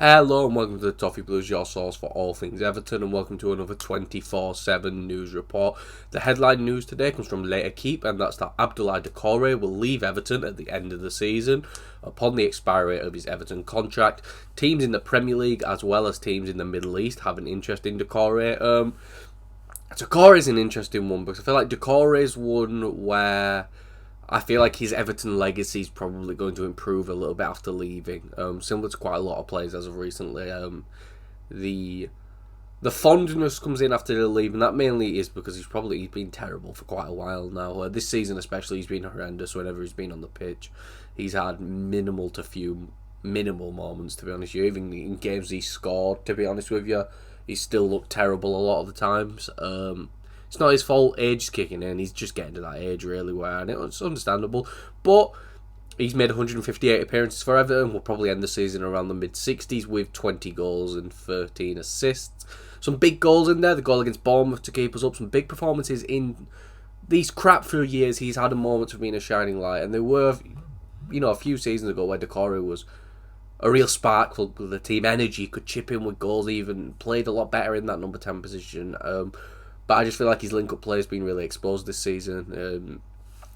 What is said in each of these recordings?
Hello and welcome to the Toffee Blues, your source for all things Everton, and welcome to another 24/7 news report. The headline news today comes from L'Equipe, and that's that Abdoulaye Doucoure will leave Everton at the end of the season upon the expiry of his Everton contract. Teams in the Premier League as well as teams in the Middle East have an interest in Doucoure. Doucoure is an interesting one because I feel like Doucoure is one where I feel like his Everton legacy is probably going to improve a little bit after leaving. Similar to quite a lot of players as of recently. The fondness comes in after the leave, and that mainly is because he's been terrible for quite a while now. This season especially, he's been horrendous whenever he's been on the pitch. He's had minimal moments, to be honest with you. Even in games he scored, to be honest with you, he still looked terrible a lot of the times. It's not his fault, age is kicking in, he's just getting to that age really where, and it's understandable, but he's made 158 appearances for Everton, will probably end the season around the mid-60s with 20 goals and 13 assists. Some big goals in there, the goal against Bournemouth to keep us up, some big performances in these crap few years. He's had a moment of being a shining light, and there were, a few seasons ago where Doucoure was a real spark for the team, energy, could chip in with goals, even played a lot better in that number 10 position. But I just feel like his link-up play has been really exposed this season.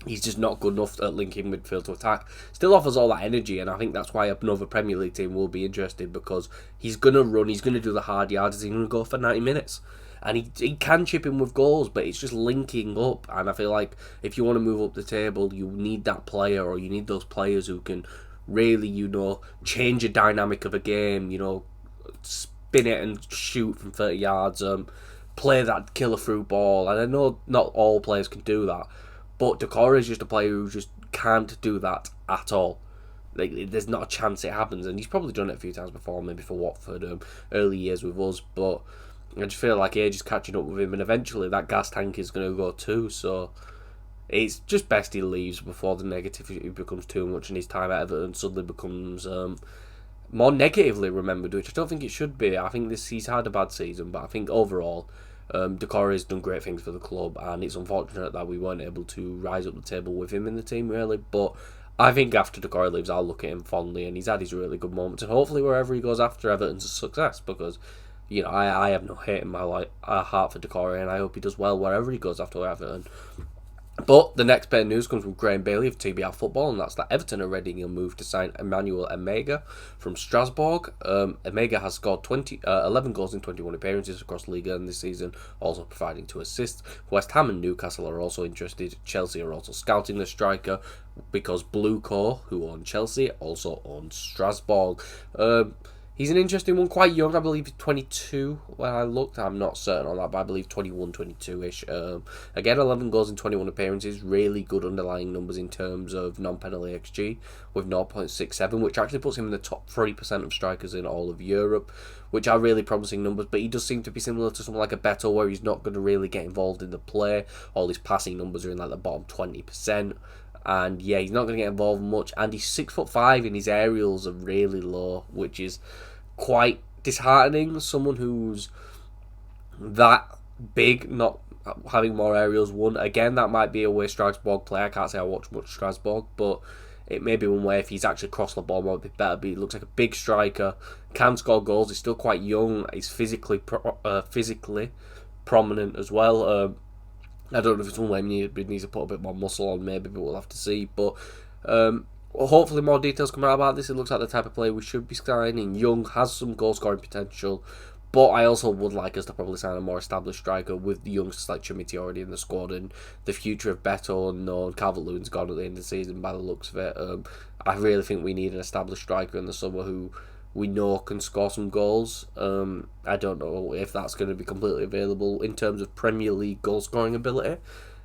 He's just not good enough at linking midfield to attack. Still offers all that energy, and I think that's why another Premier League team will be interested, because he's going to run, he's going to do the hard yards, he's going to go for 90 minutes. And he can chip in with goals, but it's just linking up. And I feel like if you want to move up the table, you need that player, or you need those players who can really, change the dynamic of a game, spin it and shoot from 30 yards, play that killer through ball. And I know not all players can do that, but Doucoure is just a player who just can't do that at all. Like, there's not a chance it happens, and he's probably done it a few times before, maybe for Watford, early years with us, but I just feel like age is catching up with him, and eventually that gas tank is going to go too, so it's just best he leaves before the negativity becomes too much and his time at Everton suddenly becomes more negatively remembered, which I don't think it should be. I think he's had a bad season, but I think overall Doucoure has done great things for the club, and it's unfortunate that we weren't able to rise up the table with him in the team really, but I think after Doucoure leaves I'll look at him fondly, and he's had his really good moments, and hopefully wherever he goes after Everton's a success, because I have no hate in my heart for Doucoure, and I hope he does well wherever he goes after Everton. But the next bit of news comes from Graham Bailey of TBR Football, and that's that Everton are readying a move to sign Emmanuel Emega from Strasbourg. Emega has scored 11 goals in 21 appearances across Liga in this season, also providing 2 assists. West Ham and Newcastle are also interested. Chelsea are also scouting the striker, because Blueco, who own Chelsea, also owns Strasbourg. He's an interesting one, quite young, I believe he's 22 when I looked. I'm not certain on that, but I believe 21, 22-ish. Again, 11 goals in 21 appearances, really good underlying numbers in terms of non-penalty XG, with 0.67, which actually puts him in the top 3% of strikers in all of Europe, which are really promising numbers, but he does seem to be similar to someone like a Beto, where he's not going to really get involved in the play. All his passing numbers are in like the bottom 20%. And yeah, he's not going to get involved much, and he's 6'5", and his aerials are really low, which is quite disheartening. Someone who's that big not having more aerials. One, again, that might be a way Strasbourg play. I can't say I watch much Strasbourg, but it may be one way if he's actually crossed the ball might be better. But he looks like a big striker, can score goals. He's still quite young. He's physically prominent as well. I don't know if it's one way he needs to put a bit more muscle on, maybe, but we'll have to see. But hopefully more details come out about this. It looks like the type of player we should be signing. Young, has some goal scoring potential, but I also would like us to probably sign a more established striker with the youngsters like Chimiti already in the squad, and the future of Beto unknown. Calvert-Lewin's gone at the end of the season by the looks of it. I really think we need an established striker in the summer who we know can score some goals. I don't know if that's going to be completely available in terms of Premier League goal scoring ability,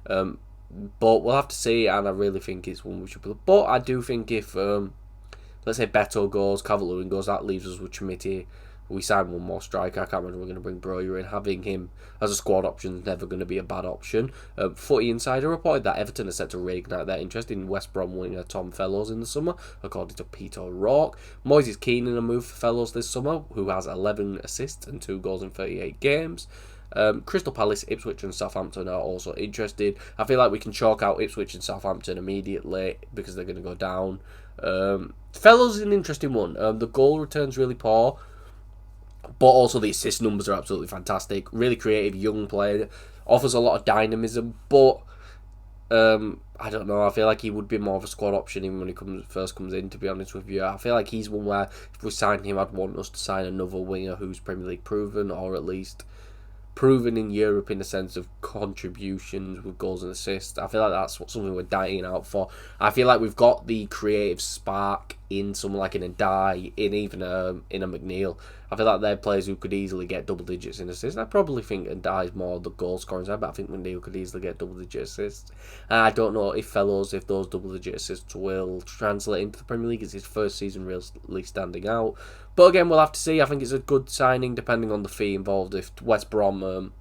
but we'll have to see, and I really think it's one we should put. But I do think if let's say Beto goes, Calvert-Lewin goes, that leaves us with Chimiti. We sign one more striker. I can't remember we're going to bring Broyer in. Having him as a squad option is never going to be a bad option. Footy Insider reported that Everton are set to reignite their interest in West Brom winger Tom Fellows in the summer, according to Peter O'Rourke. Moyes is keen in a move for Fellows this summer, who has 11 assists and 2 goals in 38 games. Crystal Palace, Ipswich and Southampton are also interested. I feel like we can chalk out Ipswich and Southampton immediately because they're going to go down. Fellows is an interesting one. The goal return's really poor, But also the assist numbers are absolutely fantastic. Really creative young player, offers a lot of dynamism, but I don't know. I feel like he would be more of a squad option even when he first comes in, to be honest with you. I feel like he's one where if we sign him, I'd want us to sign another winger who's Premier League proven, or at least proven in Europe in the sense of contributions with goals and assists. I feel like that's something we're dying out for. I feel like we've got the creative spark in someone like an Ndai, in a McNeil. I feel like they're players who could easily get double digits in assists. I probably think Ndai's more the goal scoring side, but I think McNeil could easily get double digit assists. And I don't know if those double digit assists will translate into the Premier League. It's his first season really standing out. But again, we'll have to see. I think it's a good signing depending on the fee involved. If West Brom,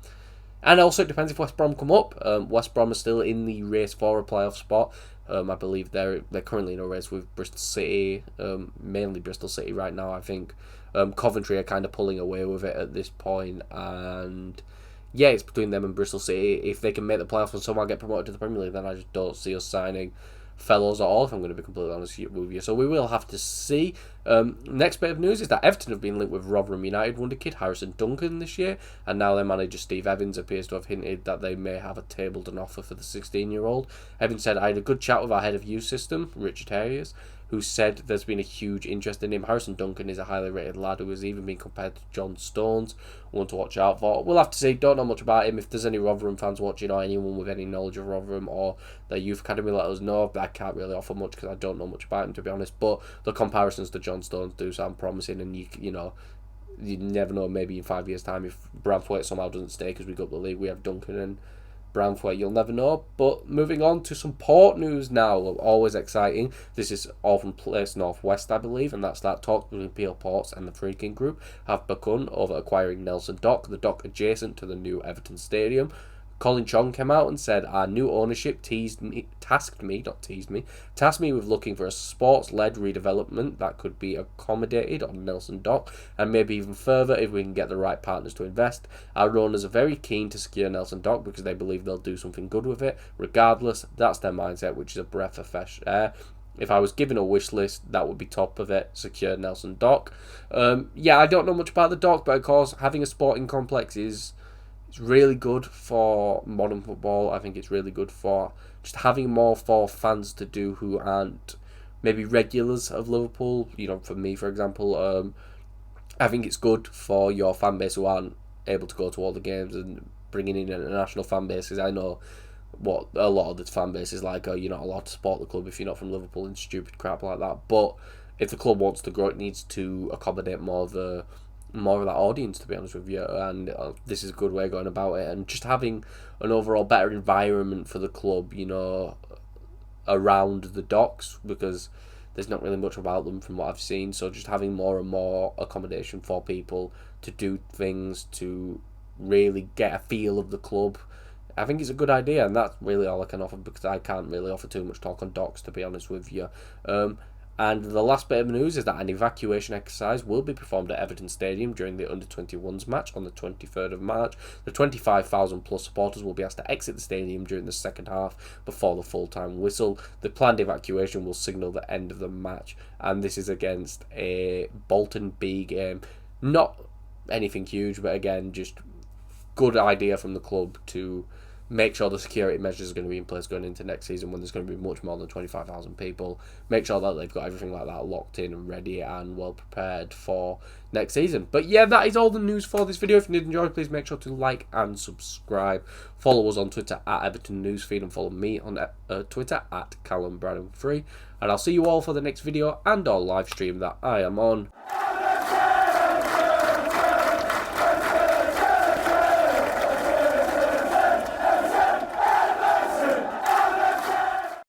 and also it depends if West Brom come up. West Brom are still in the race for a playoff spot. I believe they're currently in a race with Bristol City, mainly Bristol City right now, I think. Coventry are kind of pulling away with it at this point, and yeah, it's between them and Bristol City. If they can make the playoffs and somehow get promoted to the Premier League, then I just don't see us signing fellows at all, if I'm going to be completely honest with you. So we will have to see. Next bit of news is that Everton have been linked with Rotherham United wonderkid Harrison Duncan this year, and now their manager Steve Evans appears to have hinted that they may have tabled an offer for the 16-year-old. Evans said, "I had a good chat with our head of youth system, Richard Hayes, who said there's been a huge interest in him. Harrison Duncan is a highly rated lad who has even been compared to John Stones. One to watch out for." We'll have to see. Don't know much about him. If there's any Rotherham fans watching or anyone with any knowledge of Rotherham or their youth academy, let us know. I can't really offer much because I don't know much about him, to be honest. But the comparisons to John Stones do sound promising, and you know, you never know. Maybe in 5 years' time, if Branthwaite somehow doesn't stay because we go up the league, we have Duncan and Branthwaite, you'll never know. But moving on to some Port news now, always exciting. This is all from Place Northwest, I believe, and that's that talks between Peel Ports and the Friedkin Group have begun over acquiring Nelson Dock, the dock adjacent to the new Everton Stadium. Colin Chong came out and said, "Our new ownership tasked me with looking for a sports-led redevelopment that could be accommodated on Nelson Dock, and maybe even further if we can get the right partners to invest. Our owners are very keen to secure Nelson Dock because they believe they'll do something good with it. Regardless, that's their mindset, which is a breath of fresh air. If I was given a wish list, that would be top of it, secure Nelson Dock." Yeah, I don't know much about the dock, but of course, having a sporting complex is... it's really good for modern football. I think it's really good for just having more for fans to do who aren't maybe regulars of Liverpool. You know, for me, for example, I think it's good for your fan base who aren't able to go to all the games and bringing in international fan bases. I know what a lot of the fan base is like. You're not allowed to support the club if you're not from Liverpool and stupid crap like that. But if the club wants to grow, it needs to accommodate more of that audience, to be honest with you, and this is a good way of going about it, and just having an overall better environment for the club, you know, around the docks, because there's not really much about them from what I've seen. So just having more and more accommodation for people to do things, to really get a feel of the club, I think it's a good idea, and that's really all I can offer, because I can't really offer too much talk on docks, to be honest with you. And the last bit of news is that an evacuation exercise will be performed at Everton Stadium during the Under-21s match on the 23rd of March. The 25,000 plus supporters will be asked to exit the stadium during the second half before the full-time whistle. The planned evacuation will signal the end of the match, and this is against a Bolton B game. Not anything huge, but again, just good idea from the club to make sure the security measures are going to be in place going into next season, when there's going to be much more than 25,000 people. Make sure that they've got everything like that locked in and ready and well prepared for next season. But yeah, that is all the news for this video. If you did enjoy, please make sure to like and subscribe. Follow us on Twitter at Everton Newsfeed, and follow me on Twitter at Callum Free. And I'll see you all for the next video and our live stream that I am on.